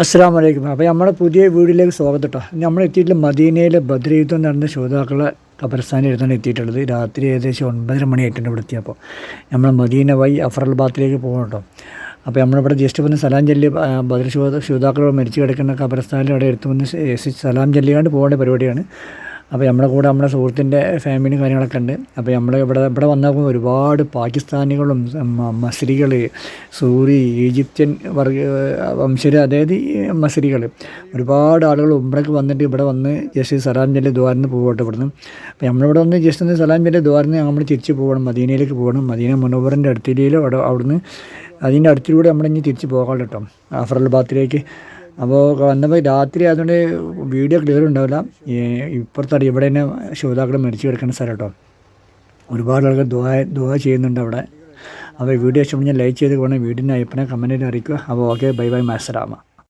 അസ്സലാമു അലൈക്കും. അപ്പോൾ നമ്മുടെ പുതിയ വീഡിയോയിലേക്ക് സ്വാഗതം കേട്ടോ. നമ്മൾ എത്തിയിട്ടുള്ള മദീനയിലെ ബദ്ർ യുദ്ധം നടന്ന ശോതാക്കളെ ഖബർസ്ഥാനിൽ എടുത്താണ് എത്തിയിട്ടുള്ളത്. രാത്രി ഏകദേശം 9:30 മണിയായിട്ടുണ്ട് ഇവിടെ എത്തിയപ്പോൾ. നമ്മൾ മദീന വഴി അഫറൽ ബാത്തിലേക്ക് പോകണം കേട്ടോ. അപ്പോൾ നമ്മളിവിടെ ജസ്റ്റ് വന്ന് സലാം ചൊല്ലി ബദ്ർ ശോതാക്കൾ മരിച്ചു കിടക്കുന്ന ഖബർസ്ഥാനിൽ അവിടെ എടുത്ത് വന്ന് സലാം ചൊല്ലിയാണ്ട് പോകേണ്ട പരിപാടിയാണ്. അപ്പോൾ നമ്മുടെ കൂടെ നമ്മുടെ സുഹൃത്തിൻ്റെ ഫാമിലിയും കാര്യങ്ങളൊക്കെ ഉണ്ട്. അപ്പോൾ നമ്മൾ ഇവിടെ വന്നപ്പോൾ ഒരുപാട് പാകിസ്ഥാനികളും മസ്രികൾ, സൂറി, ഈജിപ്ഷ്യൻ വംശജർ, അതായത് മസ്രികൾ, ഒരുപാട് ആളുകൾ ഉംറയ്ക്ക് വന്നിട്ട് ഇവിടെ വന്ന് ജസ്റ്റ് സലാം ചൊല്ലി ദ്വാരന്ന് പോകട്ടെ ഇവിടുന്ന്. അപ്പോൾ നമ്മളിവിടെ വന്ന് ജസ്റ്റ് ഒന്ന് സലാം ചൊല്ലി ദ്വാരന്ന് നമ്മൾ തിരിച്ച് പോകണം, മദീനയിലേക്ക് പോകണം. മദീന മുനവ്വറിൻ്റെ അടുത്തിലോ അവിടുന്ന് അതിൻ്റെ അടുത്തിലൂടെ നമ്മളിനി തിരിച്ച് പോകാൻ കേട്ടോ അഫറൽ ബാത്തിലേക്ക്. അപ്പോൾ വന്നപ്പോൾ രാത്രി ആയതുകൊണ്ട് വീഡിയോ ക്ലിയർ ഉണ്ടാവില്ല. ഇപ്പുറത്തടി ഇവിടെ തന്നെ ശ്രോതാക്കൾ മരിച്ചു കിടക്കുന്ന സ്ഥലം കേട്ടോ. ഒരുപാട് ആളുകൾ ദുആ ചെയ്യുന്നുണ്ട് അവിടെ. അപ്പോൾ വീഡിയോ ഇഷ്ടപ്പെട്ടാൽ ലൈക്ക് ചെയ്ത് പോകണം. വീടിൻ്റെ അഭിപ്രായം കമൻറ്റിൽ അറിയിക്കുക. അപ്പോൾ ഓക്കെ, ബൈ ബൈ, മഅസ്സലാമ.